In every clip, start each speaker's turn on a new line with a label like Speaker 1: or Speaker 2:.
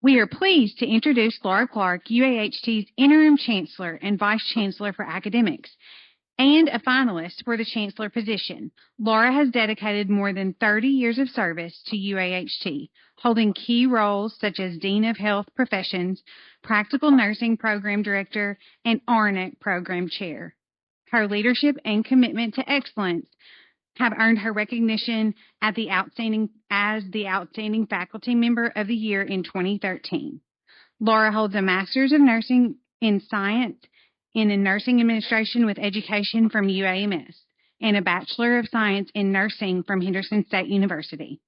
Speaker 1: We are pleased to introduce Laura Clark, UAHT's Interim Chancellor and Vice Chancellor for Academics, and a finalist for the Chancellor position. Laura has dedicated more than 30 years of service to UAHT, holding key roles such as Dean of Health Professions, Practical Nursing Program Director, and ARNEC Program Chair. Her leadership and commitment to excellence have earned her recognition as the Outstanding Faculty Member of the Year in 2013. Laura holds a Master's of Nursing in Science in Nursing Administration with Education from UAMS and a Bachelor of Science in Nursing from Henderson State University.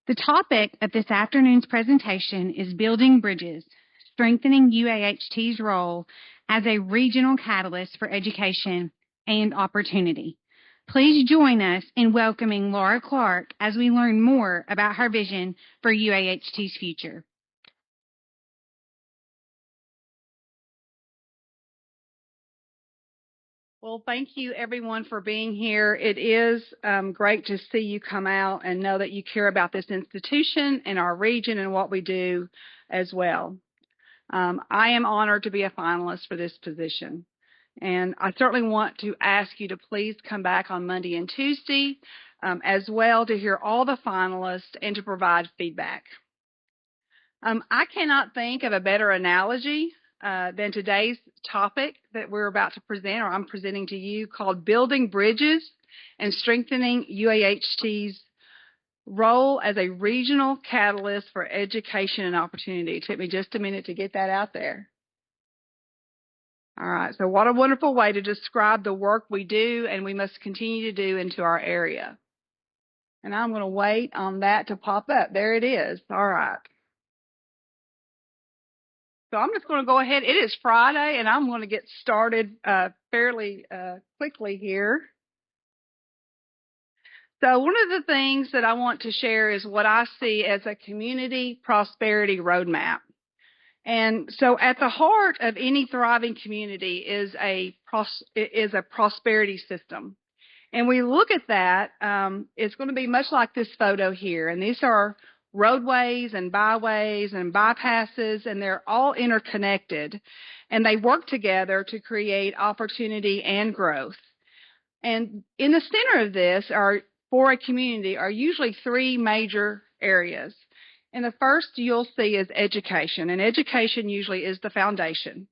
Speaker 1: The topic of this afternoon's presentation is Building Bridges, Strengthening UAHT's Role as a Regional Catalyst for Education and Opportunity. Please join us in welcoming Laura Clark as we learn more about her vision for UAHT's future.
Speaker 2: Well, thank you everyone for being here. It is great to see you come out and know that you care about this institution and our region and what we do as well. I am honored to be a finalist for this position. And I certainly want to ask you to please come back on Monday and Tuesday as well to hear all the finalists and to provide feedback. I cannot think of a better analogy than today's topic that we're about to present, or I'm presenting to you, called Building Bridges and Strengthening UAHT's Role as a Regional Catalyst for Education and Opportunity. It took me just a minute to get that out there. All right, so what a wonderful way to describe the work we do and we must continue to do into our area. And I'm going to wait on that to pop up. There it is. All right. So I'm just going to go ahead. It is Friday, and I'm going to get started fairly quickly here. So one of the things that I want to share is what I see as a community prosperity roadmap. And so at the heart of any thriving community is a prosperity system. And we look at that, it's going to be much like this photo here. And these are roadways and byways and bypasses, and they're all interconnected. And they work together to create opportunity and growth. And in the center of this for a community are usually three major areas. And the first you'll see is education, and education usually is the foundation.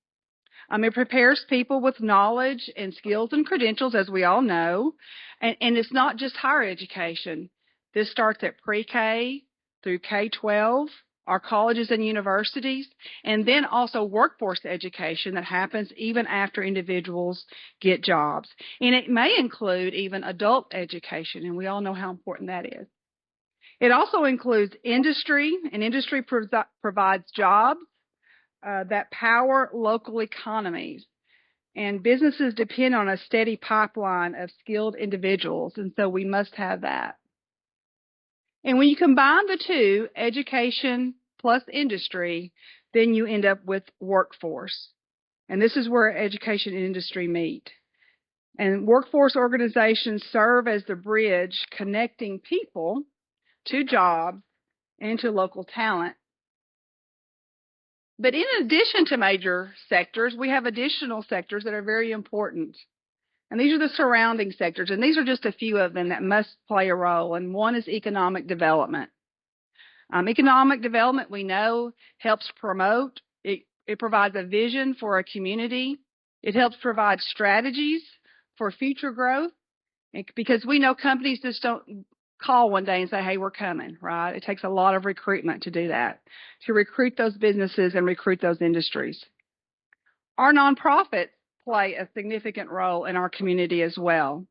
Speaker 2: It prepares people with knowledge and skills and credentials, as we all know, and it's not just higher education. This starts at pre-K through K-12, our colleges and universities, and then also workforce education that happens even after individuals get jobs. And it may include even adult education, and we all know how important that is. It also includes industry, and industry provides jobs that power local economies. And businesses depend on a steady pipeline of skilled individuals, and so we must have that. And when you combine the two, education plus industry, then you end up with workforce. And this is where education and industry meet. And workforce organizations serve as the bridge connecting people to jobs and to local talent. But in addition to major sectors, we have additional sectors that are very important. And these are the surrounding sectors, and these are just a few of them that must play a role. And one is economic development. Economic development, we know, helps promote. It provides a vision for a community. It helps provide strategies for future growth, because we know companies just don't call one day and say, hey, we're coming, right? It takes a lot of recruitment to do that, to recruit those businesses and recruit those industries. Our nonprofits play a significant role in our community as well.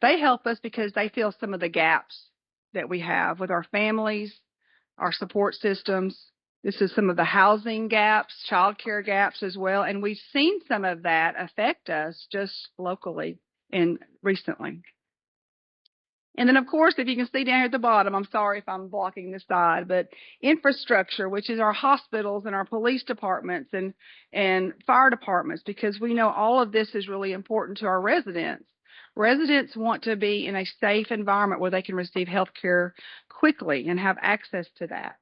Speaker 2: They help us because they fill some of the gaps that we have with our families, our support systems. This is some of the housing gaps, childcare gaps as well, and we've seen some of that affect us just locally and recently. And then, of course, if you can see down here at the bottom, I'm sorry if I'm blocking this side, but infrastructure, which is our hospitals and our police departments and fire departments, because we know all of this is really important to our residents. Residents want to be in a safe environment where they can receive health care quickly and have access to that.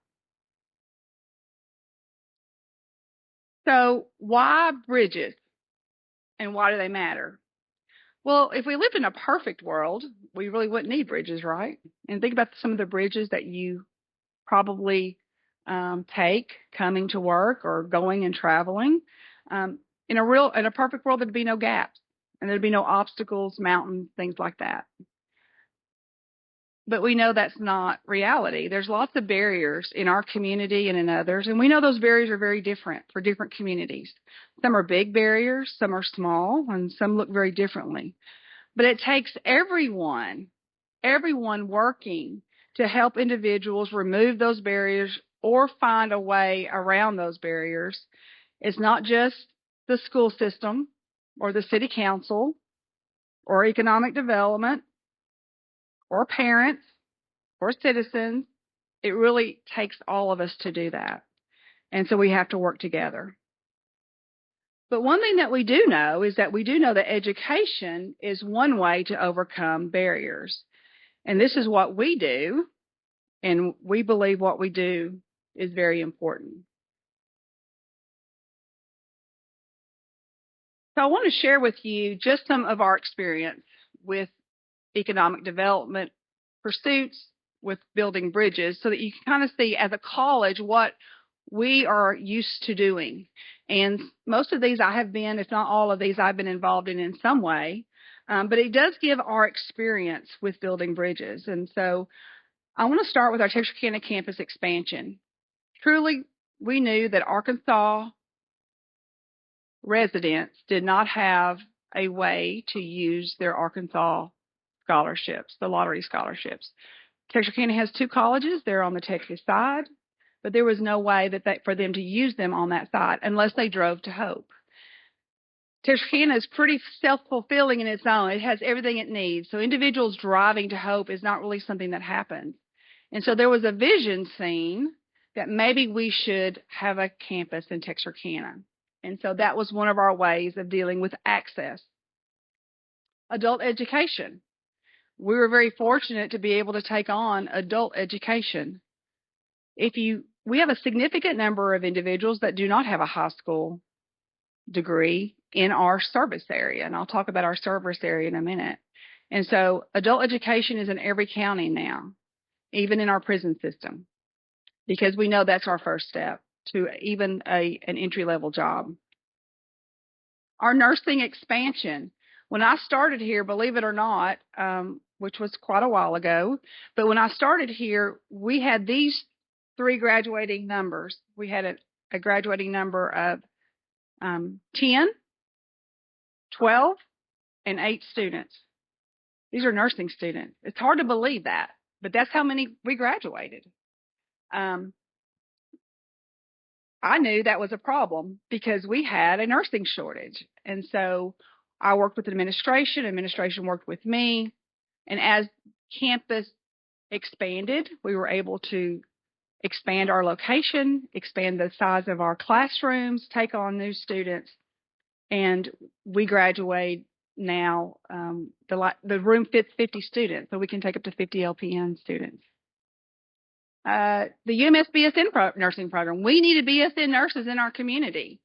Speaker 2: So why bridges and why do they matter? Well, if we lived in a perfect world, we really wouldn't need bridges, right? And think about some of the bridges that you probably take coming to work or going and traveling. In a perfect world, there'd be no gaps and there'd be no obstacles, mountains, things like that. But we know that's not reality. There's lots of barriers in our community and in others, and we know those barriers are very different for different communities. Some are big barriers, some are small, and some look very differently. But it takes everyone working to help individuals remove those barriers or find a way around those barriers. It's not just the school system or the city council or economic development or parents or citizens. It really takes all of us to do that. And so we have to work together. But one thing that we do know is that education is one way to overcome barriers. And this is what we do, and we believe what we do is very important. So I want to share with you just some of our experience with economic development pursuits, with building bridges, so that you can kind of see as a college what we are used to doing. And most of these I have been, if not all of these, I've been involved in some way. But it does give our experience with building bridges. And so I want to start with our Texarkana campus expansion. Truly, we knew that Arkansas residents did not have a way to use their Arkansas scholarships, the lottery scholarships. Texarkana has 2 colleges. They're on the Texas side, but there was no way for them to use them on that side unless they drove to Hope. Texarkana is pretty self-fulfilling in its own. It has everything it needs. So individuals driving to Hope is not really something that happens. And so there was a vision seen that maybe we should have a campus in Texarkana. And so that was one of our ways of dealing with access. Adult education. We were very fortunate to be able to take on adult education. We have a significant number of individuals that do not have a high school degree in our service area, and I'll talk about our service area in a minute. And so adult education is in every county now, even in our prison system, because we know that's our first step to even an entry-level job. Our nursing expansion. When I started here, believe it or not, which was quite a while ago, but when I started here, we had these 3 graduating numbers. We had a graduating number of 10, 12, and 8 students. These are nursing students. It's hard to believe that, but that's how many we graduated. I knew that was a problem because we had a nursing shortage. And so I worked with administration worked with me. And as campus expanded, we were able to expand our location, expand the size of our classrooms, take on new students. And we graduate now, the room fits 50 students, so we can take up to 50 LPN students. The UAMS BSN nursing program. We needed BSN nurses in our community.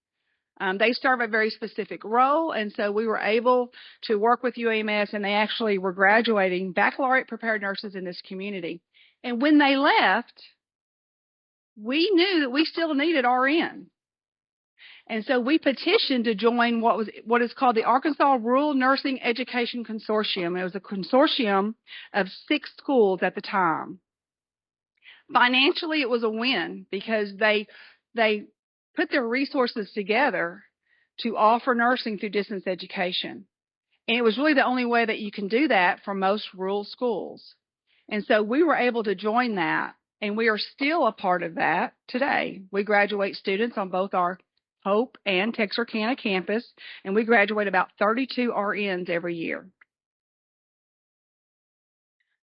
Speaker 2: They serve a very specific role, and so we were able to work with UAMS, and they actually were graduating baccalaureate prepared nurses in this community. And when they left, we knew that we still needed RN. And so we petitioned to join what is called the Arkansas Rural Nursing Education Consortium. It was a consortium of 6 schools at the time. Financially, it was a win because they put their resources together to offer nursing through distance education. And it was really the only way that you can do that for most rural schools. And so we were able to join that, and we are still a part of that today. We graduate students on both our Hope and Texarkana campus, and we graduate about 32 RNs every year.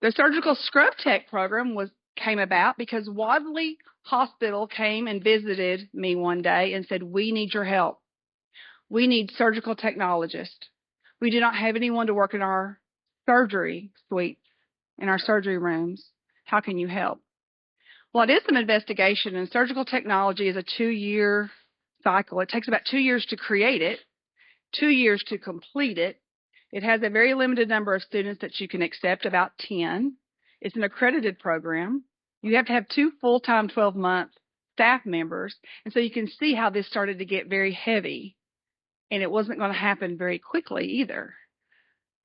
Speaker 2: The surgical scrub tech program came about because Wadley Hospital came and visited me one day and said, "We need your help. We need surgical technologists. We do not have anyone to work in our surgery suites, in our surgery rooms. How can you help?" Well, I did some investigation, and surgical technology is a 2-year cycle. It takes about 2 years to create it, 2 years to complete it. It has a very limited number of students that you can accept, about 10. It's an accredited program. You have to have 2 full-time 12-month staff members. And so you can see how this started to get very heavy. And it wasn't going to happen very quickly either.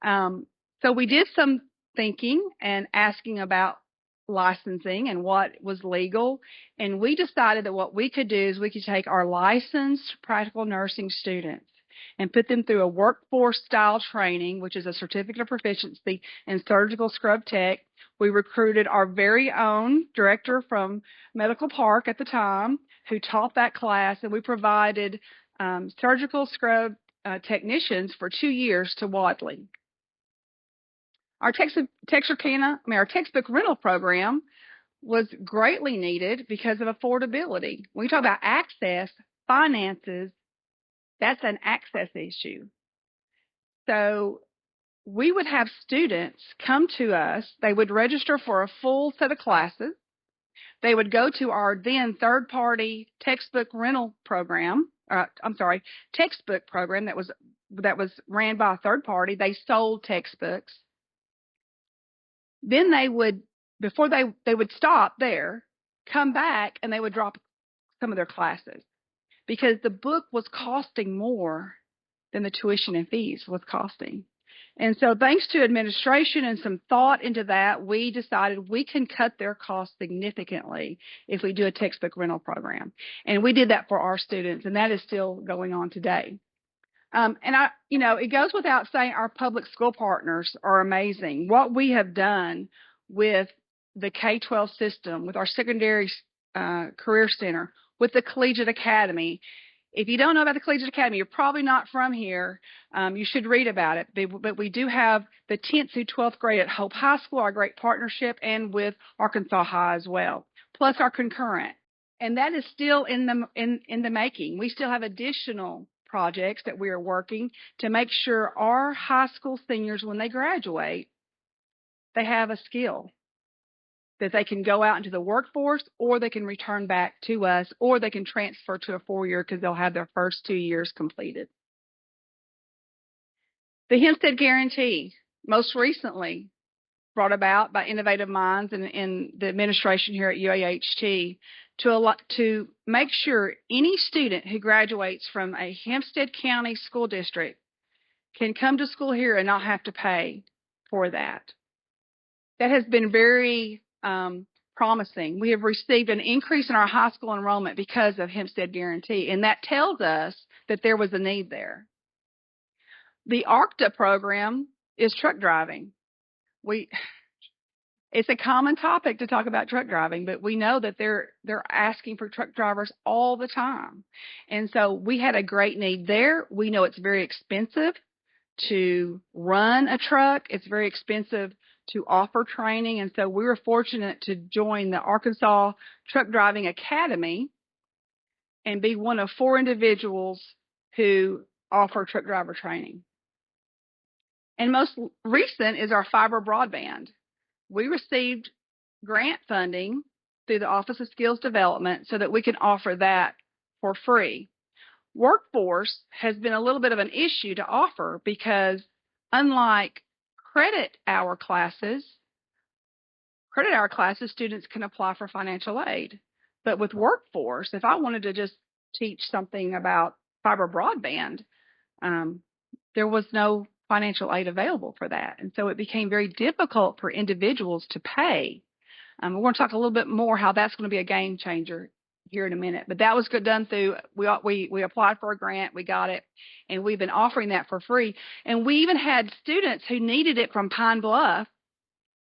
Speaker 2: So we did some thinking and asking about licensing and what was legal. And we decided that what we could do is we could take our licensed practical nursing students and put them through a workforce-style training, which is a certificate of proficiency in surgical scrub tech. We recruited our very own director from Medical Park at the time who taught that class, and we provided surgical scrub technicians for 2 years to Wadley. Our our textbook rental program was greatly needed because of affordability. When we talk about access, finances, that's an access issue. So we would have students come to us. They would register for a full set of classes. They would go to our then third-party textbook rental program. Textbook program that was ran by a third party. They sold textbooks. Then they would, before they would stop there, come back and they would drop some of their classes because the book was costing more than the tuition and fees was costing. And so thanks to administration and some thought into that, we decided we can cut their costs significantly if we do a textbook rental program. And we did that for our students, and that is still going on today. It goes without saying our public school partners are amazing. What we have done with the K-12 system, with our secondary career center, with the Collegiate Academy. If you don't know about the Collegiate Academy, you're probably not from here. You should read about it. But we do have the 10th through 12th grade at Hope High School, our great partnership, and with Arkansas High as well, plus our concurrent. And that is still in the making. We still have additional projects that we are working to make sure our high school seniors, when they graduate, they have a skill that they can go out into the workforce, or they can return back to us, or they can transfer to a 4-year because they'll have their first 2 years completed. The Hempstead Guarantee, most recently brought about by innovative minds in the administration here at UAHT, to make sure any student who graduates from a Hempstead County school district can come to school here and not have to pay for that. That has been very promising. We have received an increase in our high school enrollment because of Hempstead Guarantee, and that tells us that there was a need there. The ARCTA program is truck driving. It's a common topic to talk about truck driving, but we know that they're asking for truck drivers all the time. And so we had a great need there. We know it's very expensive to run a truck. It's very expensive to offer training. And so we were fortunate to join the Arkansas Truck Driving Academy and be one of 4 individuals who offer truck driver training. And most recent is our fiber broadband. We received grant funding through the Office of Skills Development so that we can offer that for free. Workforce has been a little bit of an issue to offer because unlike credit hour classes, students can apply for financial aid. But with Workforce, if I wanted to just teach something about fiber broadband, there was no financial aid available for that. And so it became very difficult for individuals to pay. We're going to talk a little bit more how that's going to be a game changer here in a minute. But that was done through, we applied for a grant, we got it, and we've been offering that for free. And we even had students who needed it from Pine Bluff.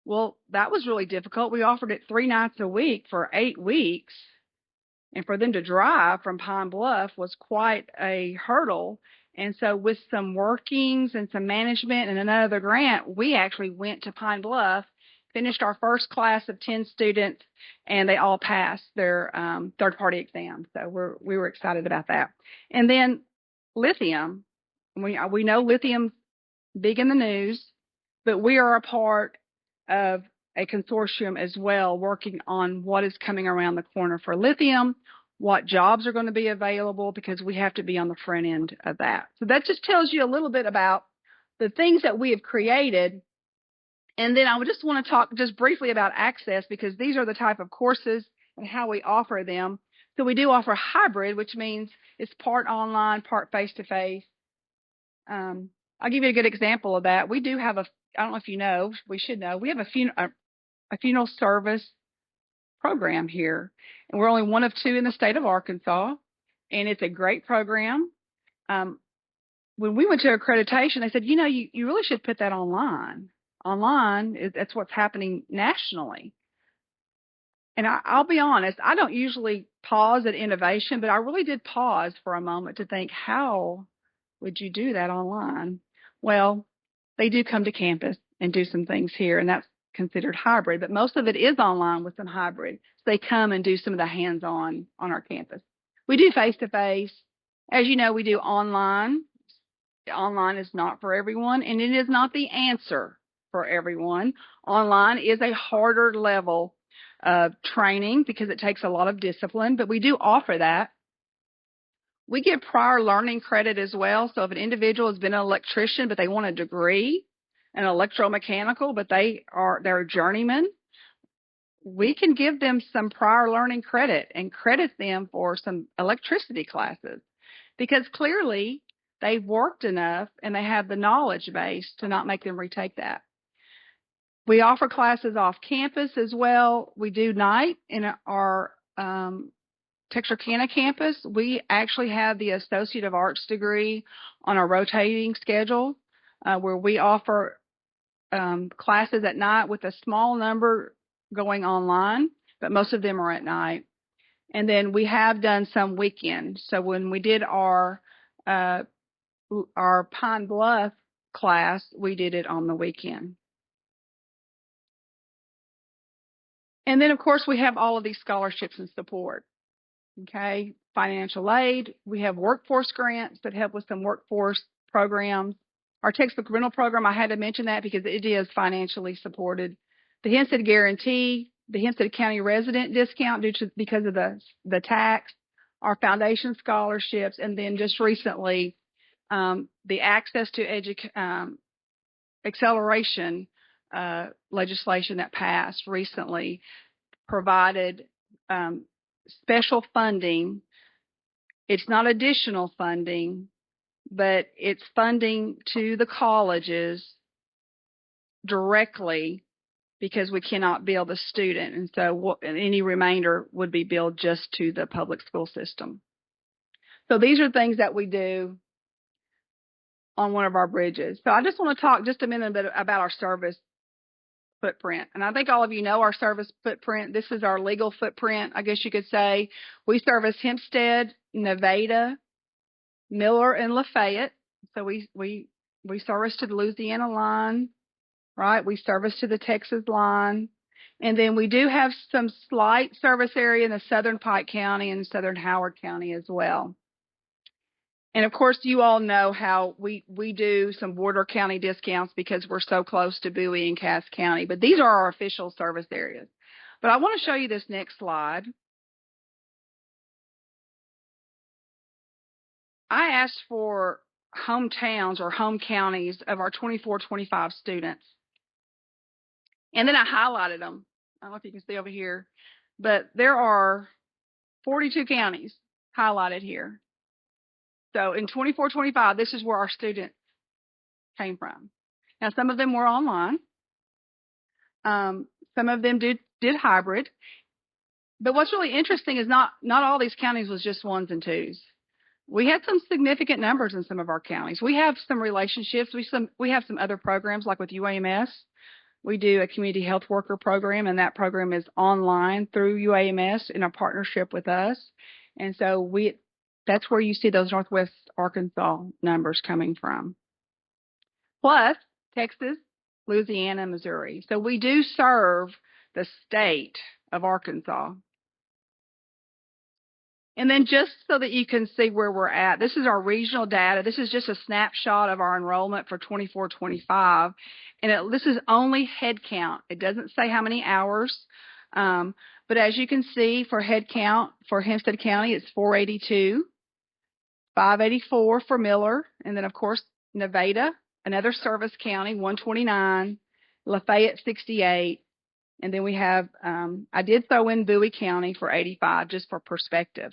Speaker 2: Well, that was really difficult. We offered it 3 nights a week for 8 weeks. And for them to drive from Pine Bluff was quite a hurdle. And so with some workings and some management and another grant, we actually went to Pine Bluff, finished our first class of 10 students, and they all passed their third-party exams. So we were excited about that. And then lithium. We know lithium's big in the news, but we are a part of a consortium as well working on what is coming around the corner for lithium, what jobs are going to be available, because we have to be on the front end of that. So that just tells you a little bit about the things that we have created. And then I would just want to talk just briefly about access, because these are the type of courses and how we offer them. So we do offer hybrid, which means it's part online, part face-to-face. I'll give you a good example of that. We do have I don't know if you know, we should know, we have a funeral service program here. And we're only one of two in the state of Arkansas. And it's a great program. When we went to accreditation, they said, you really should put that online. That's what's happening nationally. And I'll be honest, I don't usually pause at innovation, but I really did pause for a moment to think, how would you do that online? Well, they do come to campus and do some things here, and that's considered hybrid, but most of it is online with some hybrid. So they come and do some of the hands-on on our campus. We do face-to-face. As you know, we do online. Online is not for everyone, and it is not the answer for everyone. Online is a harder level of training because it takes a lot of discipline, but we do offer that. We give prior learning credit as well. So if an individual has been an electrician, but they want a degree in electromechanical, but they're a journeyman, we can give them some prior learning credit and credit them for some electricity classes, because clearly they've worked enough and they have the knowledge base to not make them retake that. We offer classes off campus as well. We do night in our Texarkana campus. We actually have the Associate of Arts degree on a rotating schedule where we offer classes at night with a small number going online, but most of them are at night. And then we have done some weekends. So when we did our Pine Bluff class, we did it on the weekend. And then, of course, we have all of these scholarships and support. Okay, financial aid. We have workforce grants that help with some workforce programs. Our textbook rental program, I had to mention that because it is financially supported. The Hempstead Guarantee, the Hempstead County resident discount because of the tax, our foundation scholarships, and then just recently the access to acceleration legislation that passed recently provided special funding. It's not additional funding, but it's funding to the colleges directly because we cannot bill the student. And so any remainder would be billed just to the public school system. So these are things that we do on one of our bridges. So I just want to talk just a minute about our service footprint. And I think all of you know our service footprint. This is our legal footprint, I guess you could say. We service Hempstead, Nevada, Miller, and Lafayette. So we service to the Louisiana line, right? We service to the Texas line. And then we do have some slight service area in the southern Pike County and southern Howard County as well. And, of course, you all know how we do some border county discounts because we're so close to Bowie and Cass County. But these are our official service areas. But I want to show you this next slide. I asked for hometowns or home counties of our 24-25 students. And then I highlighted them. I don't know if you can see over here. But there are 42 counties highlighted here. So in 24-25, this is where our students came from. Now, some of them were online. Some of them did hybrid. But what's really interesting is not all these counties was just ones and twos. We had some significant numbers in some of our counties. We have some relationships. We have some other programs like with UAMS. We do a community health worker program, and that program is online through UAMS in a partnership with us. And so that's where you see those Northwest Arkansas numbers coming from. Plus, Texas, Louisiana, and Missouri. So we do serve the state of Arkansas. And then just so that you can see where we're at, this is our regional data. This is just a snapshot of our enrollment for 24-25. And this is only head count. It doesn't say how many hours But as you can see, for head count for Hempstead County, it's 482, 584 for Miller, and then, of course, Nevada, another service county, 129, Lafayette, 68, and then we have, I did throw in Bowie County for 85, just for perspective.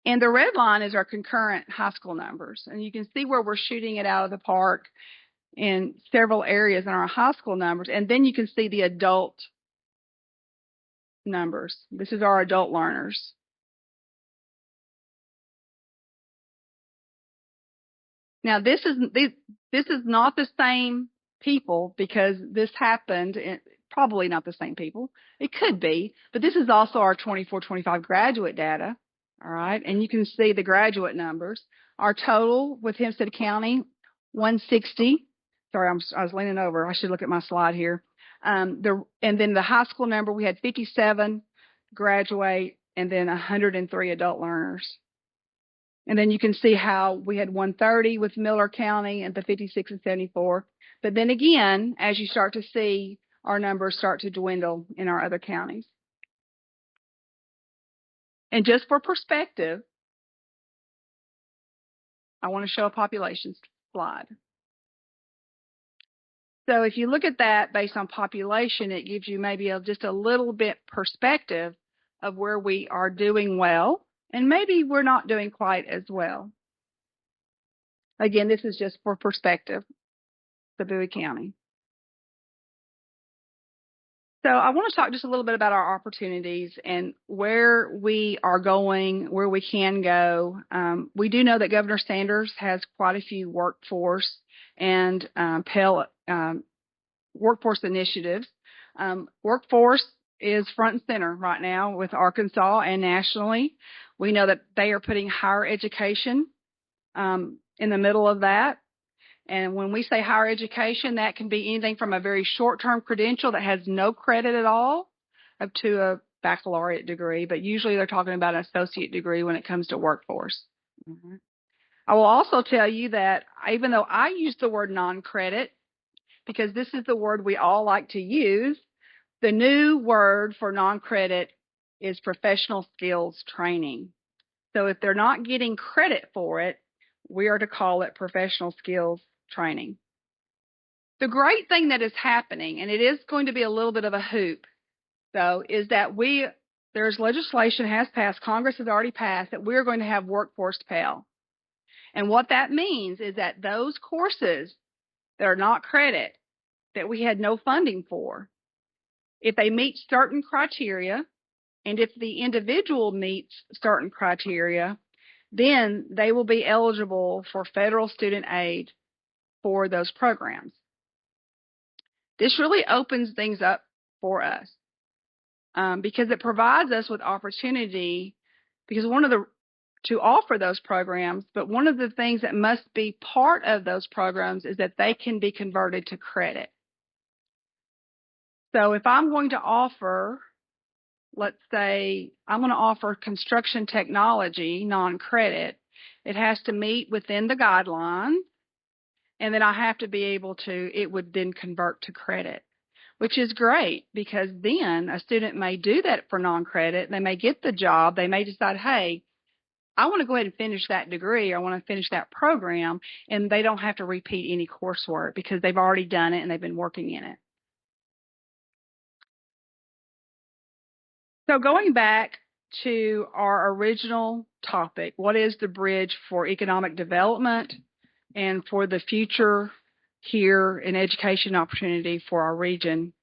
Speaker 2: And the red line is our concurrent high school numbers, and you can see where we're shooting it out of the park in several areas in our high school numbers, and then you can see the adult numbers. This is our adult learners. Now, this is not the same people, because this happened, probably not the same people. It could be, but this is also our 24-25 graduate data, all right? And you can see the graduate numbers. Our total with Hempstead County, 160. Sorry, I was leaning over. I should look at my slide here. And then the high school number, we had 57 graduate and then 103 adult learners. And then you can see how we had 130 with Miller County and the 56 and 74. But then again, as you start to see, our numbers start to dwindle in our other counties. And just for perspective, I want to show a population slide. So if you look at that based on population, it gives you maybe just a little bit perspective of where we are doing well, and maybe we're not doing quite as well. Again, this is just for perspective, the Bowie County. So I want to talk just a little bit about our opportunities and where we are going, where we can go. We do know that Governor Sanders has quite a few workforce and Pell workforce initiatives. Workforce is front and center right now with Arkansas and nationally. We know that they are putting higher education in the middle of that. And when we say higher education, that can be anything from a very short-term credential that has no credit at all up to a baccalaureate degree. But usually they're talking about an associate degree when it comes to workforce. Mm-hmm. I will also tell you that even though I use the word non-credit, because this is the word we all like to use, the new word for non-credit is professional skills training. So if they're not getting credit for it, we are to call it professional skills training. The great thing that is happening, and it is going to be a little bit of a hoop, though, is that there's legislation has passed, Congress has already passed, that we're going to have workforce Pell. And what that means is that those courses that are not credit, that we had no funding for, if they meet certain criteria, and if the individual meets certain criteria, then they will be eligible for federal student aid for those programs. This really opens things up for us because it provides us with opportunity, because to offer those programs, but one of the things that must be part of those programs is that they can be converted to credit. So if I'm going to offer, let's say I'm going to offer construction technology non-credit, it has to meet within the guidelines, and then I have to be able to, it would then convert to credit, which is great, because then a student may do that for non-credit, they may get the job, they may decide, hey, I want to go ahead and finish that degree, or I want to finish that program, and they don't have to repeat any coursework because they've already done it and they've been working in it. So going back to our original topic, what is the bridge for economic development and for the future here in education opportunity for our region?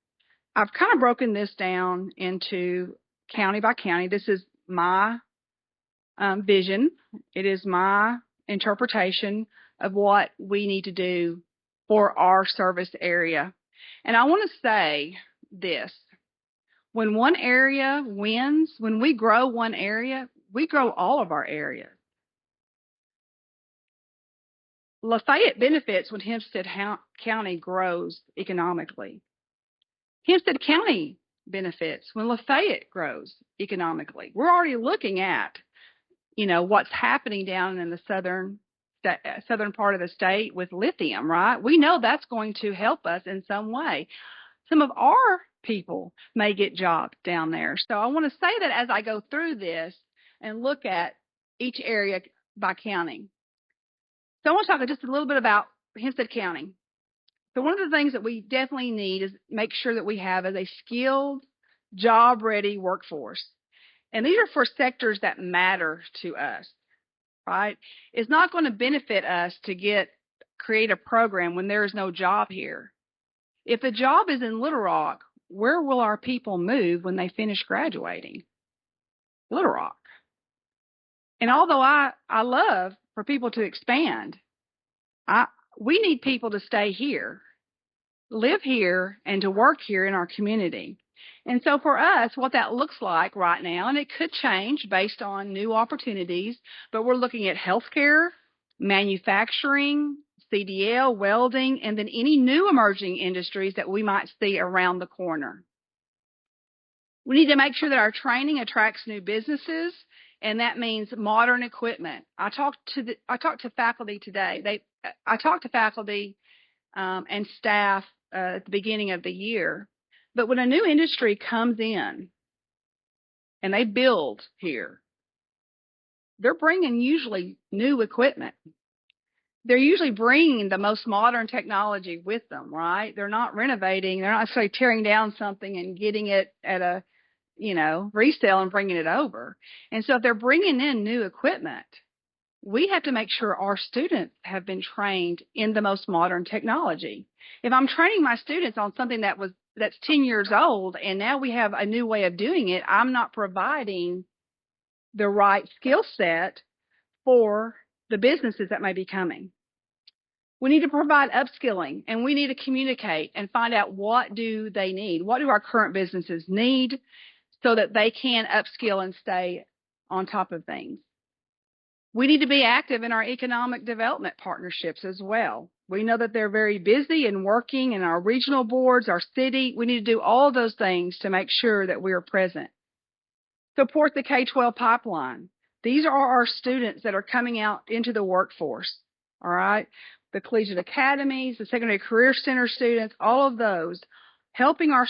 Speaker 2: I've kind of broken this down into county by county. This is my vision. It is my interpretation of what we need to do for our service area. And I want to say this. When one area wins, when we grow one area, we grow all of our areas. Lafayette benefits when Hempstead County grows economically. Hempstead County benefits when Lafayette grows economically. We're already looking at, what's happening down in the southern part of the state with lithium, right? We know that's going to help us in some way. Some of our people may get jobs down there. So I want to say that as I go through this and look at each area by county. So I want to talk just a little bit about Hempstead County. So one of the things that we definitely need is make sure that we have is a skilled, job-ready workforce. And these are for sectors that matter to us, right? It's not going to benefit us to create a program when there is no job here. If the job is in Little Rock, where will our people move when they finish graduating? Little Rock. And although I love for people to expand, we need people to stay here, live here, and to work here in our community. And so for us, what that looks like right now, and it could change based on new opportunities, but we're looking at healthcare, manufacturing, CDL, welding, and then any new emerging industries that we might see around the corner. We need to make sure that our training attracts new businesses, and that means modern equipment. I talked to faculty today. I talked to faculty and staff at the beginning of the year. But when a new industry comes in and they build here, they're bringing usually new equipment. They're usually bringing the most modern technology with them, right? They're not renovating. They're not necessarily tearing down something and getting it at a, resale and bringing it over. And so if they're bringing in new equipment, we have to make sure our students have been trained in the most modern technology. If I'm training my students on something that's 10 years old and now we have a new way of doing it, I'm not providing the right skill set for the businesses that may be coming. We need to provide upskilling, and we need to communicate and find out what do they need. What do our current businesses need so that they can upskill and stay on top of things. We need to be active in our economic development partnerships as well. We know that they're very busy and working in our regional boards, our city. We need to do all those things to make sure that we are present. Support the K-12 pipeline. These are our students that are coming out into the workforce, all right? The collegiate academies, the secondary career center students, all of those, helping our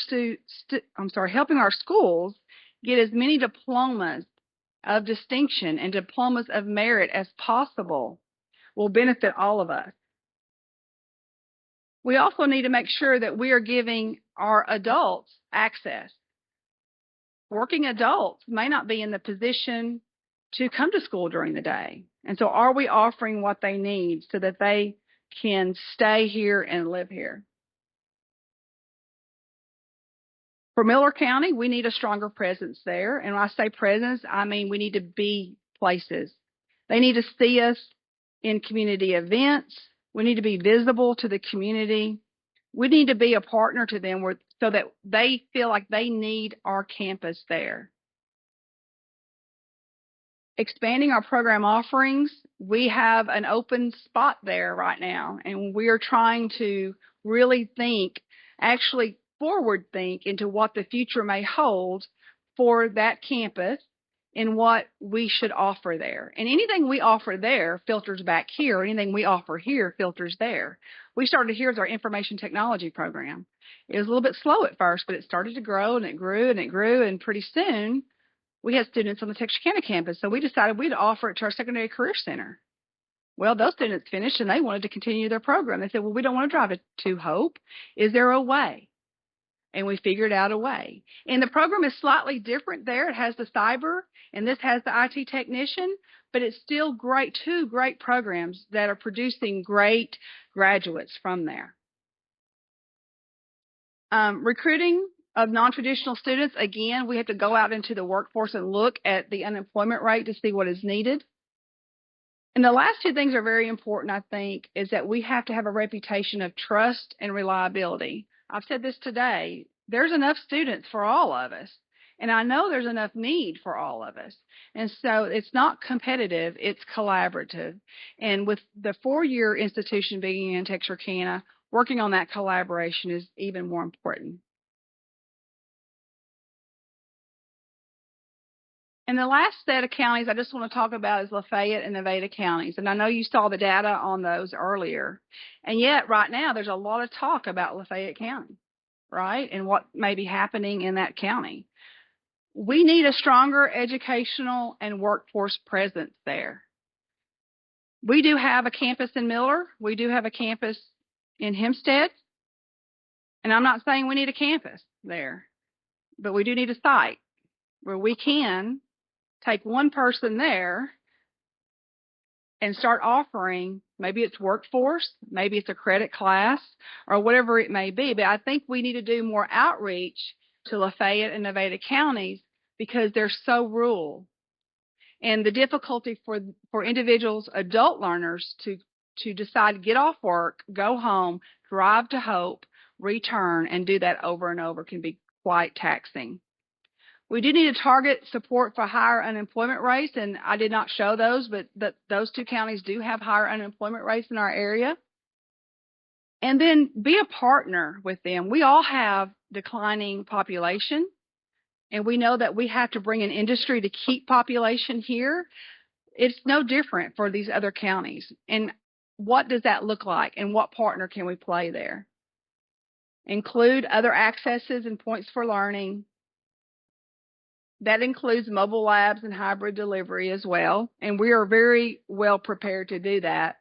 Speaker 2: schools get as many diplomas of distinction and diplomas of merit as possible will benefit all of us. We also need to make sure that we are giving our adults access. Working adults may not be in the position to come to school during the day. And so are we offering what they need so that they can stay here and live here? For Miller County, we need a stronger presence there. And when I say presence, I mean we need to be places. They need to see us in community events. We need to be visible to the community. We need to be a partner to them so that they feel like they need our campus there. Expanding our program offerings, we have an open spot there right now, and we are trying to really forward think into what the future may hold for that campus and what we should offer there. And anything we offer there filters back here. Anything we offer here filters there. We started here as our information technology program. It was a little bit slow at first, but it started to grow, and it grew, and it grew, and pretty soon we had students on the Texarkana campus, so we decided we'd offer it to our secondary career center. Well, those students finished, and they wanted to continue their program. They said, well, we don't want to drive to Hope. Is there a way? And we figured out a way. And the program is slightly different there. It has the cyber, and this has the IT technician, but it's still great, two great programs that are producing great graduates from there. Recruiting of non-traditional students, again, we have to go out into the workforce and look at the unemployment rate to see what is needed. And the last two things are very important, I think, is that we have to have a reputation of trust and reliability. I've said this today, there's enough students for all of us, and I know there's enough need for all of us. And so it's not competitive, it's collaborative. And with the four-year institution being in Texarkana, working on that collaboration is even more important. And the last set of counties I just want to talk about is Lafayette and Nevada counties. And I know you saw the data on those earlier. And yet, right now, there's a lot of talk about Lafayette County, right? And what may be happening in that county. We need a stronger educational and workforce presence there. We do have a campus in Miller. We do have a campus in Hempstead. And I'm not saying we need a campus there, but we do need a site where we can take one person there and start offering, maybe it's workforce, maybe it's a credit class, or whatever it may be. But I think we need to do more outreach to Lafayette and Nevada counties because they're so rural. And the difficulty for individuals, adult learners, to decide to get off work, go home, drive to Hope, return, and do that over and over can be quite taxing. We do need to target support for higher unemployment rates, and I did not show those, but those two counties do have higher unemployment rates in our area. And then be a partner with them. We all have declining population, and we know that we have to bring in industry to keep population here. It's no different for these other counties. And what does that look like, and what partner can we play there? Include other accesses and points for learning. That includes mobile labs and hybrid delivery as well, and we are very well prepared to do that.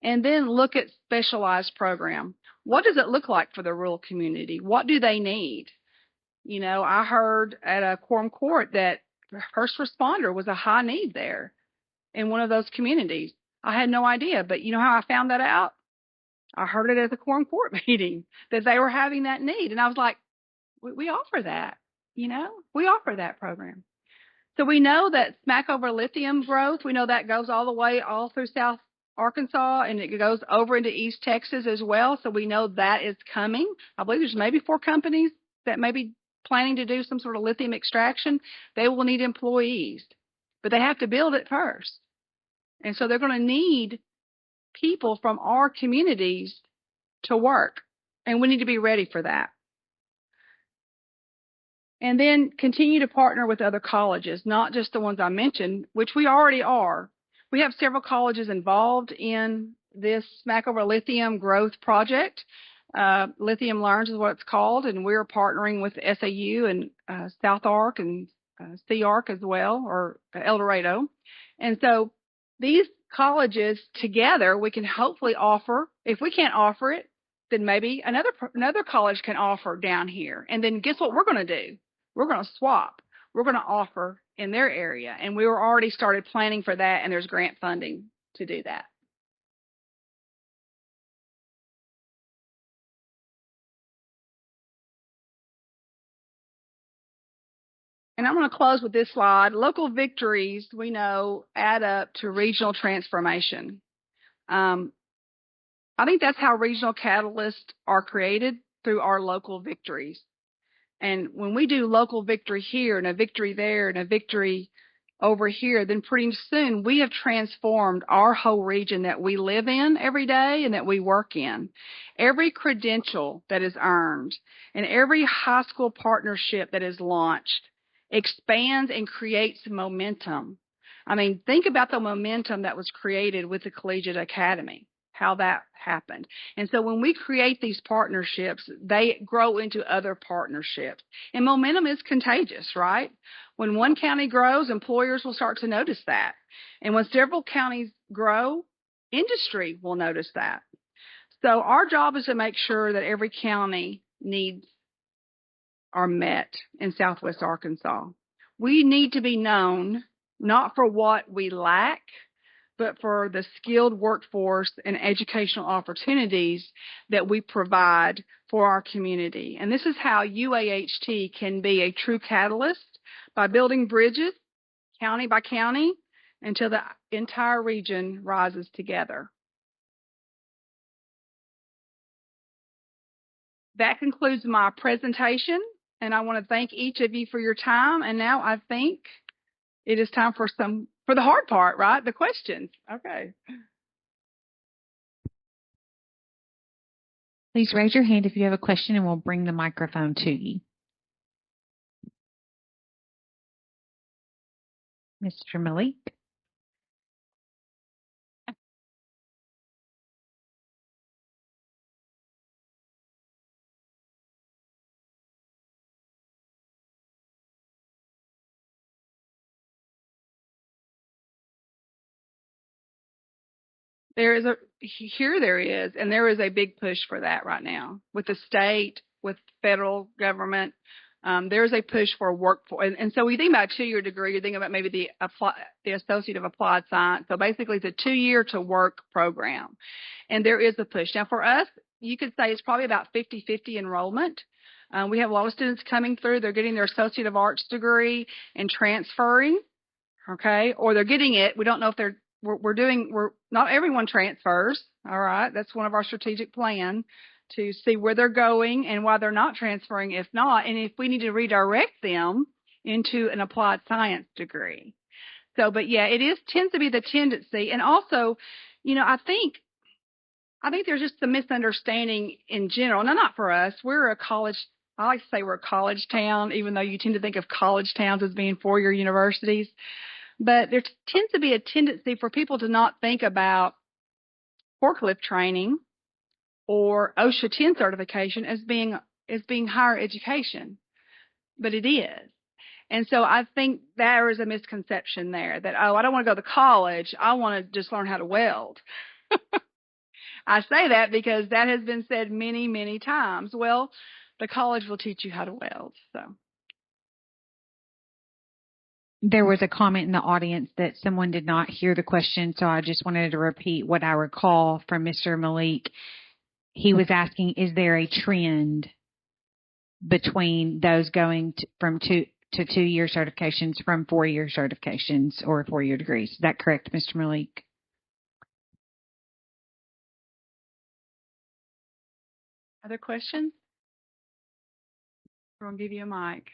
Speaker 2: And then look at specialized program. What does it look like for the rural community? What do they need? You know, I heard at a quorum court that first responder was a high need there in one of those communities. I had no idea, but you know how I found that out? I heard it at the quorum court meeting that they were having that need, and I was like, we offer that. You know, we offer that program. So we know that Smackover lithium growth, we know that goes all the way all through South Arkansas, and it goes over into East Texas as well. So we know that is coming. I believe there's maybe 4 companies that may be planning to do some sort of lithium extraction. They will need employees, but they have to build it first. And so they're going to need people from our communities to work, and we need to be ready for that. And then continue to partner with other colleges, not just the ones I mentioned, which we already are. We have several colleges involved in this Smackover Lithium Growth Project. Lithium Learns is what it's called, and we're partnering with SAU and South Ark and C-Ark as well, or El Dorado. And so these colleges together, we can hopefully offer. If we can't offer it, then maybe another college can offer down here. And then guess what we're going to do? We're going to swap. We're going to offer in their area. And we were already started planning for that, and there's grant funding to do that. And I'm going to close with this slide. Local victories, we know, add up to regional transformation. I think that's how regional catalysts are created, through our local victories. And when we do local victory here and a victory there and a victory over here, then pretty soon we have transformed our whole region that we live in every day and that we work in. Every credential that is earned and every high school partnership that is launched expands and creates momentum. I mean, think about the momentum that was created with the Collegiate Academy, how that happened. And so when we create these partnerships, they grow into other partnerships. And momentum is contagious, right? When one county grows, employers will start to notice that. And when several counties grow, industry will notice that. So our job is to make sure that every county needs are met in Southwest Arkansas. We need to be known not for what we lack, but for the skilled workforce and educational opportunities that we provide for our community. And this is how UAHT can be a true catalyst, by building bridges county by county until the entire region rises together. That concludes my presentation, and I want to thank each of you for your time. And now I think it is time for the hard part, right? The questions. Okay.
Speaker 1: Please raise your hand if you have a question, and we'll bring the microphone to you. Mr. Malik.
Speaker 2: There is and there is a big push for that right now with the state, with federal government. There's a push for a workforce. And so when you think about a 2-year degree, you're thinking about maybe the Associate of Applied Science. So basically it's a 2-year to work program. And there is a push. Now for us, you could say it's probably about 50-50 enrollment. We have a lot of students coming through. They're getting their Associate of Arts degree and transferring, okay? Or they're getting it. We don't know if not everyone transfers, all right? That's one of our strategic plan, to see where they're going and why they're not transferring, if not, and if we need to redirect them into an applied science degree. So, but yeah, tends to be the tendency. And also, I think there's just some misunderstanding in general. Now, not for us. I like to say we're a college town, even though you tend to think of college towns as being 4-year universities. But there tends to be a tendency for people to not think about forklift training or OSHA 10 certification as being higher education, but it is. And so I think there is a misconception there that, I don't want to go to college. I want to just learn how to weld. I say that because that has been said many, many times. Well, the college will teach you how to weld. So
Speaker 1: there was a comment in the audience that someone did not hear the question, so I just wanted to repeat what I recall from Mr. Malik. He was asking, is there a trend between those going from 2-year certifications from 4-year certifications or 4-year degrees? Is that correct, Mr. Malik?
Speaker 2: Other questions? We're going to give you a mic.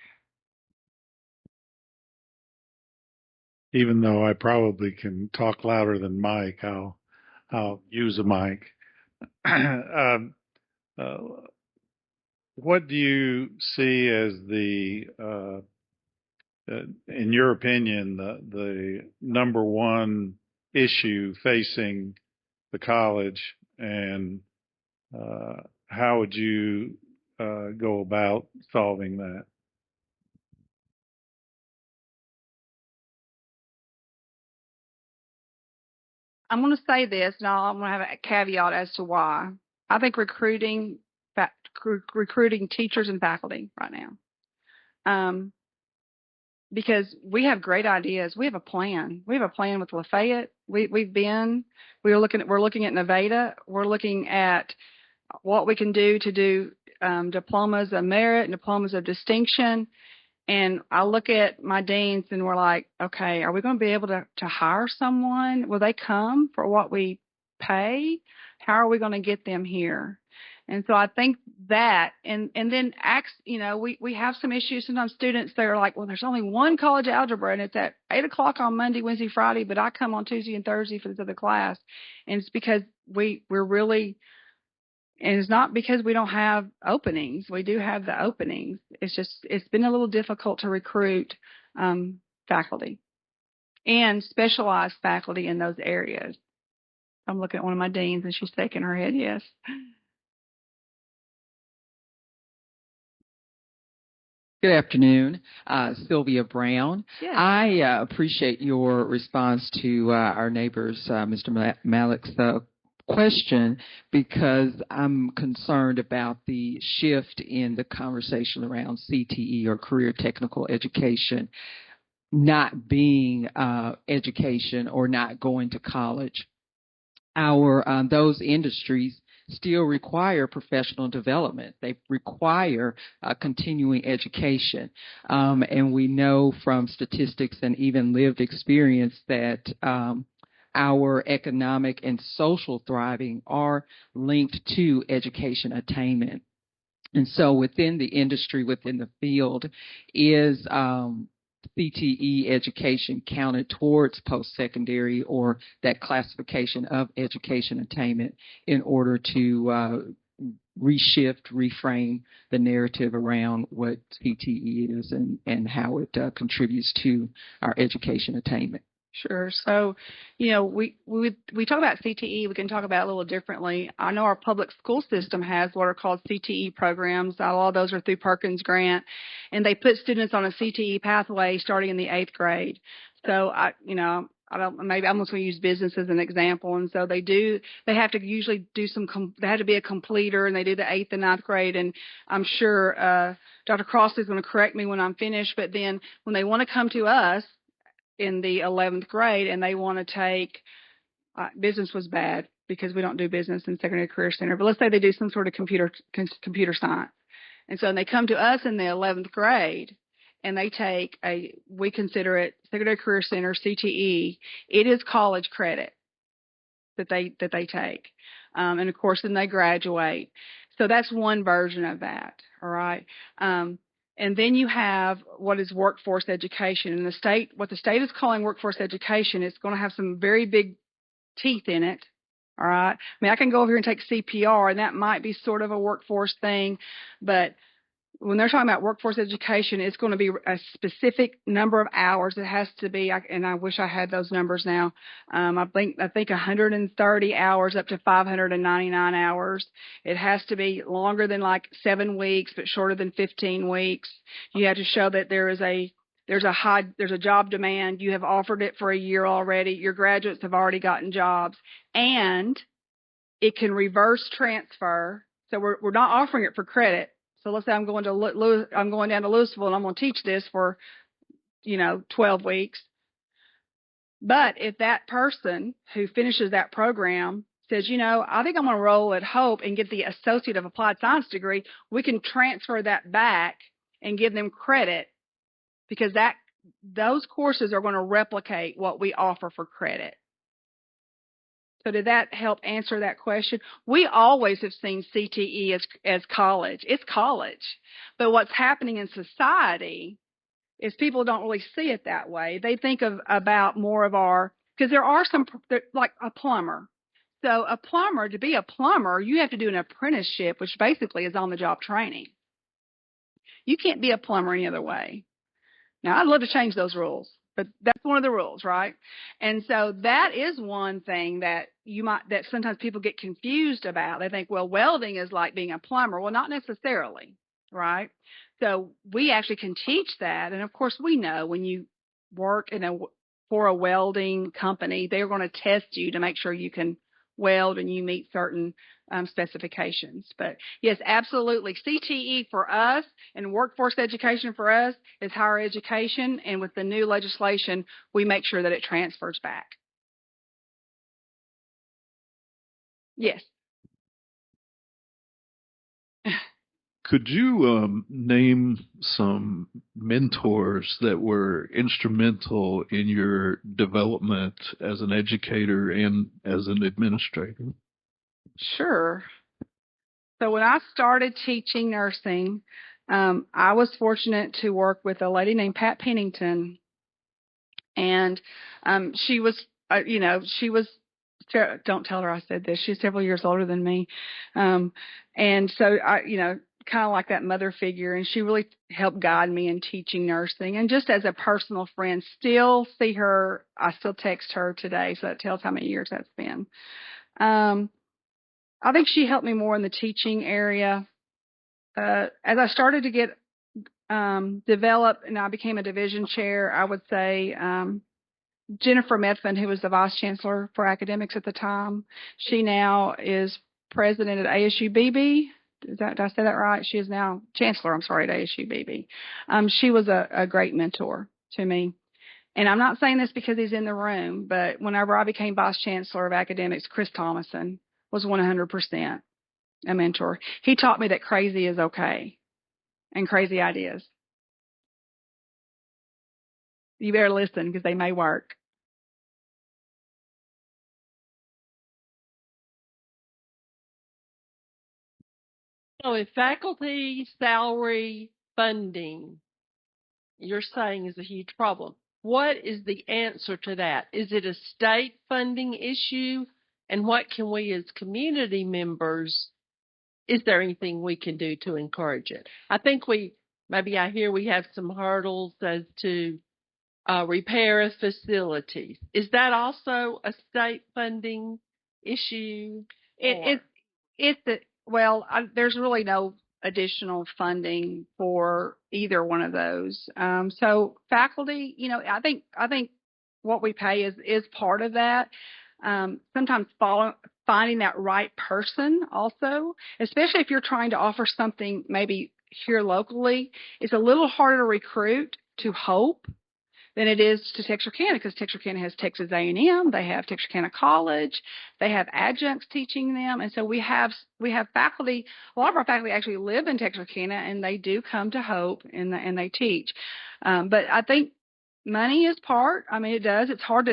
Speaker 3: Even though I probably can talk louder than Mike, I'll use a mic. What do you see as in your opinion, the number one issue facing the college, and how would you go about solving that?
Speaker 2: I'm going to say this, and I'm going to have a caveat as to why. I think recruiting teachers and faculty right now, because we have great ideas. We have a plan. We have a plan with Lafayette. We're looking at Nevada. We're looking at what we can do to do diplomas of merit and diplomas of distinction. And I look at my deans and we're like, okay, are we going to be able to hire someone? Will they come for what we pay? How are we going to get them here? And so I think that, and then we have some issues. Sometimes students, they're like, well, there's only one college algebra and it's at 8:00 on Monday, Wednesday, Friday, but I come on Tuesday and Thursday for this other class. And it's because and it's not because we don't have openings. We do have the openings. It's been a little difficult to recruit faculty and specialized faculty in those areas. I'm looking at one of my deans and she's shaking her head, yes.
Speaker 4: Good afternoon, Sylvia Brown.
Speaker 2: Yes.
Speaker 4: I appreciate your response to our neighbor's, Mr. Malik's question, because I'm concerned about the shift in the conversation around CTE, or career technical education, not being education or not going to college. Those industries still require professional development. They require continuing education. And we know from statistics and even lived experience that our economic and social thriving are linked to education attainment. And so within the industry, within the field, is CTE education counted towards post-secondary, or that classification of education attainment, in order to reframe the narrative around what CTE is and how it contributes to our education attainment?
Speaker 2: Sure. So, we talk about CTE. We can talk about it a little differently. I know our public school system has what are called CTE programs. A lot of those are through Perkins Grant, and they put students on a CTE pathway starting in the 8th grade. So, maybe I'm just going to use business as an example. And so they have to usually do they have to be a completer, and they do the 8th and 9th grade. And I'm sure Dr. Crossley is going to correct me when I'm finished. But then when they want to come to us in the 11th grade and they want to take, business was bad because we don't do business in Secondary Career Center. But let's say they do some sort of computer science. And so they come to us in the 11th grade, and they take we consider it Secondary Career Center, CTE. It is college credit that they take. And of course, then they graduate. So that's one version of that. All right. And then you have what is workforce education. And what the state is calling workforce education, it's going to have some very big teeth in it. All right. I mean, I can go over here and take CPR, and that might be sort of a workforce thing, but when they're talking about workforce education, it's going to be a specific number of hours. It has to be, and I wish I had those numbers now. I think 130 hours up to 599 hours. It has to be longer than like 7 weeks, but shorter than 15 weeks. You have to show that there's a job demand. You have offered it for a year already. Your graduates have already gotten jobs, and it can reverse transfer. So we're not offering it for credit. So let's say I'm going down to Louisville and I'm going to teach this for, 12 weeks. But if that person who finishes that program says, I think I'm going to roll at Hope and get the Associate of Applied Science degree, we can transfer that back and give them credit because those courses are going to replicate what we offer for credit. So did that help answer that question? We always have seen CTE as college. It's college. But what's happening in society is people don't really see it that way. They think about more of because there are some, like a plumber. So to be a plumber, you have to do an apprenticeship, which basically is on-the-job training. You can't be a plumber any other way. Now, I'd love to change those rules, but that's one of the rules, right? And so that is one thing that that sometimes people get confused about. They think, well, welding is like being a plumber. Well, not necessarily, right? So we actually can teach that. And of course, we know when you work for a welding company, they're going to test you to make sure you can weld and you meet certain specifications. But yes, absolutely. CTE for us and workforce education for us is higher education. And with the new legislation, we make sure that it transfers back. Yes.
Speaker 5: Could you name some mentors that were instrumental in your development as an educator and as an administrator?
Speaker 2: Sure. So when I started teaching nursing, I was fortunate to work with a lady named Pat Pennington, and she was, don't tell her I said this. She's several years older than me, and so kind of like that mother figure, and she really helped guide me in teaching nursing. And just as a personal friend, still see her. I still text her today, so that tells how many years that's been. I think she helped me more in the teaching area. As I started to get developed and I became a division chair, I would say Jennifer Medfin, who was the vice chancellor for academics at the time, she now is president at ASU-BB. Did I say that right? She is now chancellor, at ASU-BB. She was a great mentor to me. And I'm not saying this because he's in the room, but whenever I became vice chancellor of academics, Chris Thomason was 100% a mentor. He taught me that crazy is okay and crazy ideas. You better listen because they may work.
Speaker 6: So if faculty salary funding, you're saying, is a huge problem, what is the answer to that? Is it a state funding issue? And what can we as community members, is there anything we can do to encourage it? I think I hear we have some hurdles as to repair of facilities. Is that also a state funding issue?
Speaker 2: There's really no additional funding for either one of those. So faculty, I think what we pay is part of that. Sometimes finding that right person also, especially if you're trying to offer something maybe here locally, it's a little harder to recruit to Hope than it is to Texarkana, because Texarkana has Texas A&M, they have Texarkana College, they have adjuncts teaching them, and so we have faculty. A lot of our faculty actually live in Texarkana, and they do come to Hope and they teach. But I think money is part. I mean, it does. It's hard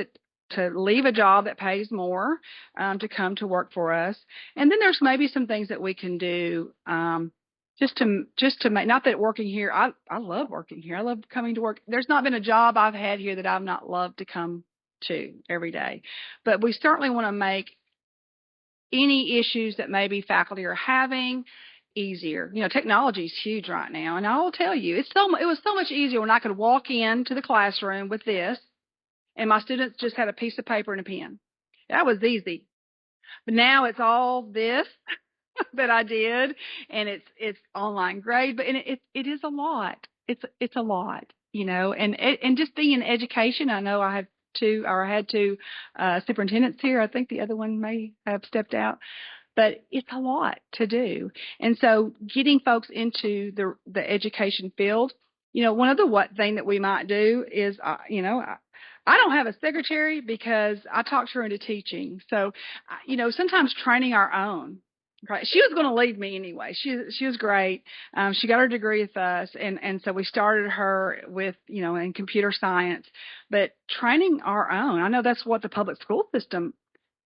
Speaker 2: to leave a job that pays more to come to work for us, and then there's maybe some things that we can do. Just to make, not that working here, I love working here. I love coming to work. There's not been a job I've had here that I've not loved to come to every day. But we certainly want to make any issues that maybe faculty are having easier. You know, technology is huge right now, and I will tell you, it was so much easier when I could walk into the classroom with this, and my students just had a piece of paper and a pen. That was easy. But now it's all this that I did, and it's online grade, but it is a lot. It's a lot, you know, and just being in education. I know I had two superintendents here. I think the other one may have stepped out, but it's a lot to do. And so getting folks into the education field, you know, one of the thing that we might do is, you know, I don't have a secretary because I talked her into teaching. So, you know, sometimes training our own. Right. She was going to leave me anyway. She was great. She got her degree with us, and so we started her with, you know, in computer science. But training our own, I know that's what the public school system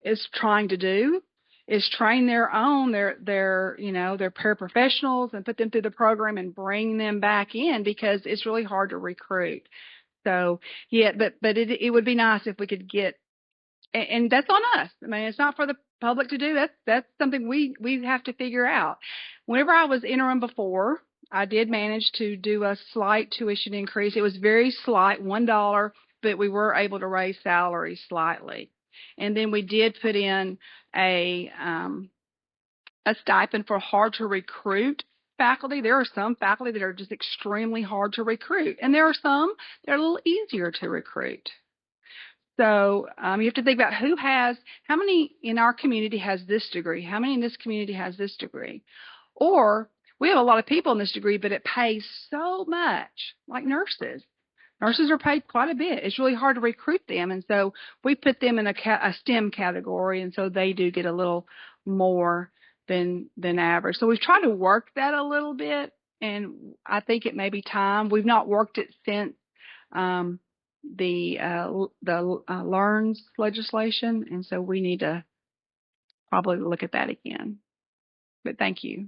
Speaker 2: is trying to do, is train their own, their you know, their paraprofessionals, and put them through the program and bring them back in, because it's really hard to recruit. So yeah, but it would be nice if we could get. And that's on us. I mean, it's not for the public to do. That's something we have to figure out. Whenever I was interim before, I did manage to do a slight tuition increase. It was very slight, $1, but we were able to raise salaries slightly. And then we did put in a stipend for hard to recruit faculty. There are some faculty that are just extremely hard to recruit, and there are some that are a little easier to recruit. So you have to think about how many in our community has this degree, how many in this community has this degree. Or we have a lot of people in this degree, but it pays so much, like nurses. Nurses are paid quite a bit. It's really hard to recruit them, and so we put them in a STEM category, and so they do get a little more than average. So we've tried to work that a little bit, and I think it may be time. We've not worked it since the LEARNS legislation, and so we need to probably look at that again. But thank you.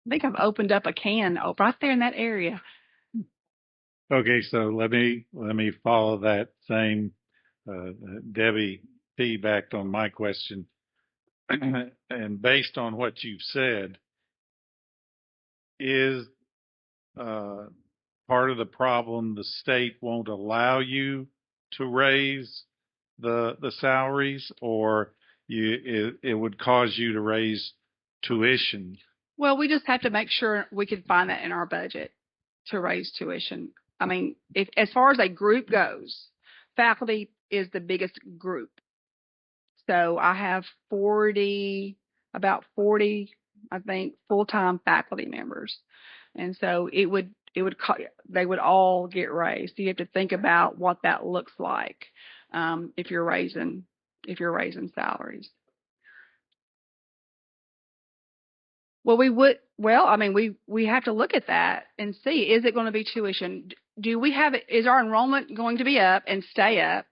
Speaker 2: I think I've opened up a can right there in that area.
Speaker 3: Okay, so let me follow that same. Debbie feedbacked on my question, and based on what you've said, is part of the problem the state won't allow you to raise the salaries, or it would cause you to raise tuition?
Speaker 2: Well, we just have to make sure we can find that in our budget to raise tuition. I mean, as far as a group goes, faculty is the biggest group. So I have about 40, I think, full-time faculty members. And so they would all get raised. So you have to think about what that looks like if you're raising salaries. Well, we have to look at that and see, is it going to be tuition? Is our enrollment going to be up and stay up?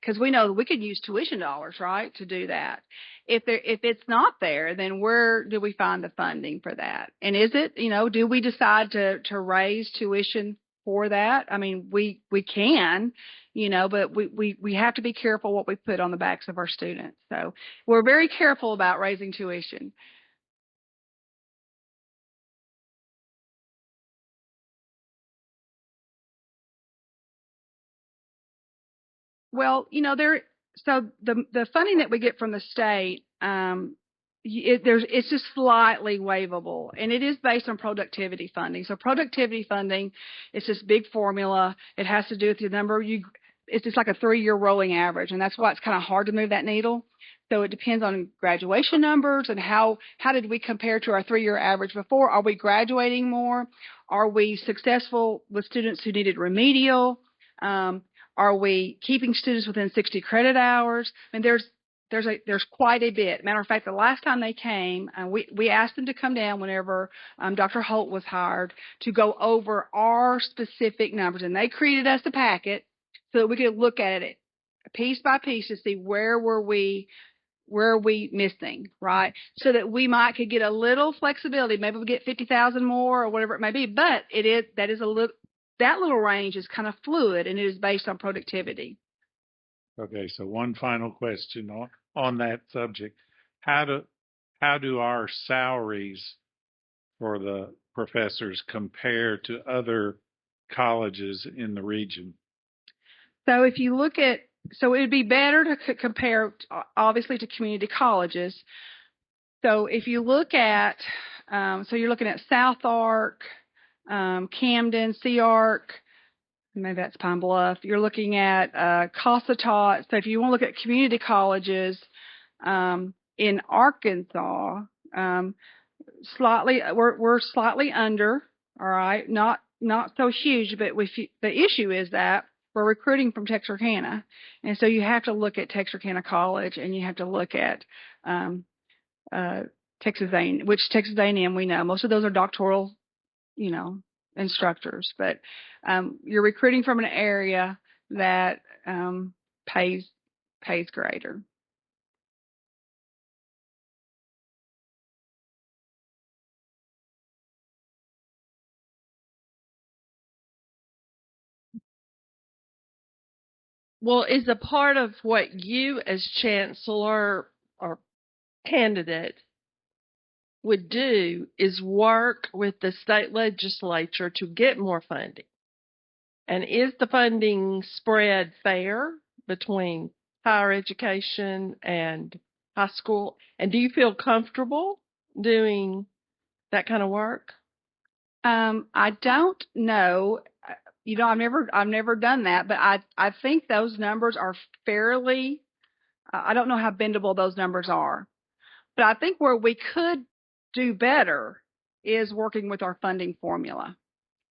Speaker 2: Because we know that we could use tuition dollars, right, to do that. If it's not there, then where do we find the funding for that? And is it, you know, do we decide to raise tuition for that? I mean, we can, you know, but we have to be careful what we put on the backs of our students. So we're very careful about raising tuition. Well, you know, so the funding that we get from the state, it's just slightly waivable, and it is based on productivity funding. So productivity funding is this big formula. It has to do with the number it's just like a 3-year rolling average, and that's why it's kind of hard to move that needle. So it depends on graduation numbers and how did we compare to our 3-year average before? Are we graduating more? Are we successful with students who needed remedial? Are we keeping students within 60 credit hours? And there's quite a bit. Matter of fact, the last time they came, we asked them to come down whenever Dr. Holt was hired to go over our specific numbers, and they created us a packet so that we could look at it piece by piece to see where are we missing, right? So that we could get a little flexibility. Maybe we get 50,000 more or whatever it may be, but that little range is kind of fluid, and it is based on productivity.
Speaker 3: Okay, so one final question on that subject. How do our salaries for the professors compare to other colleges in the region?
Speaker 2: So if you look at, so it would be better to compare, obviously, to community colleges. So if you look at, so you're looking at South Ark, Camden, Sea Ark, maybe that's Pine Bluff. You're looking at Cossatot. So if you want to look at community colleges in Arkansas, we're slightly under. All right, not so huge, but the issue is that we're recruiting from Texarkana, and so you have to look at Texarkana College, and you have to look at Texas A&M, which Texas A&M we know most of those are doctoral, instructors, but you're recruiting from an area that pays greater.
Speaker 6: Well, is a part of what you as chancellor or candidate would do is work with the state legislature to get more funding? And is the funding spread fair between higher education and high school? And do you feel comfortable doing that kind of work?
Speaker 2: I don't know. I've never done that, but I think those numbers are fairly. I don't know how bendable those numbers are, but I think where we could do better is working with our funding formula,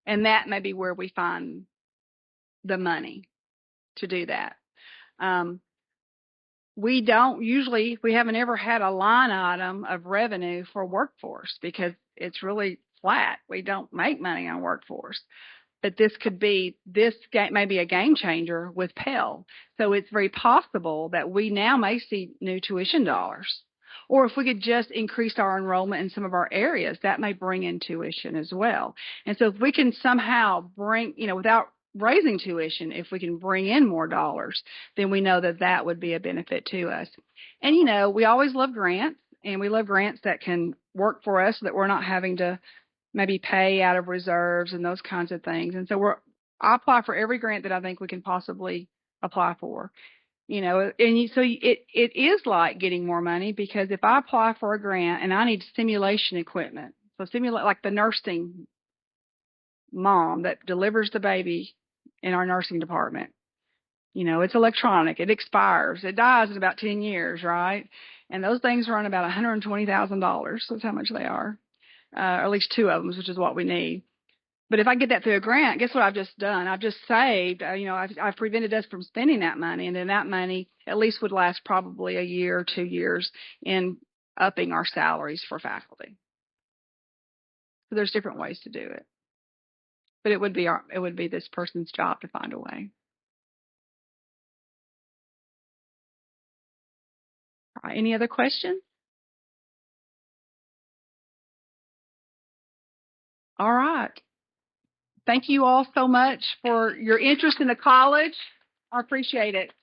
Speaker 2: and that may be where we find the money to do that. We haven't ever had a line item of revenue for workforce because it's really flat. We don't make money on workforce. But this may be a game changer with Pell. So it's very possible that we now may see new tuition dollars. Or if we could just increase our enrollment in some of our areas, that may bring in tuition as well. And so if we can somehow bring, without raising tuition, if we can bring in more dollars, then we know that would be a benefit to us. And, we always love grants, and we love grants that can work for us so that we're not having to maybe pay out of reserves and those kinds of things. And so I apply for every grant that I think we can possibly apply for, so it is like getting more money, because if I apply for a grant and I need simulation equipment, like the nursing mom that delivers the baby in our nursing department, it's electronic, it expires, it dies in about 10 years, right? And those things run about $120,000. That's how much they are. Or at least 2 of them, which is what we need. But if I get that through a grant, guess what I've just done? I've just saved, I've prevented us from spending that money. And then that money at least would last probably a year or 2 years in upping our salaries for faculty. So there's different ways to do it. But it would be this person's job to find a way. All right, any other questions? All right. Thank you all so much for your interest in the college. I appreciate it.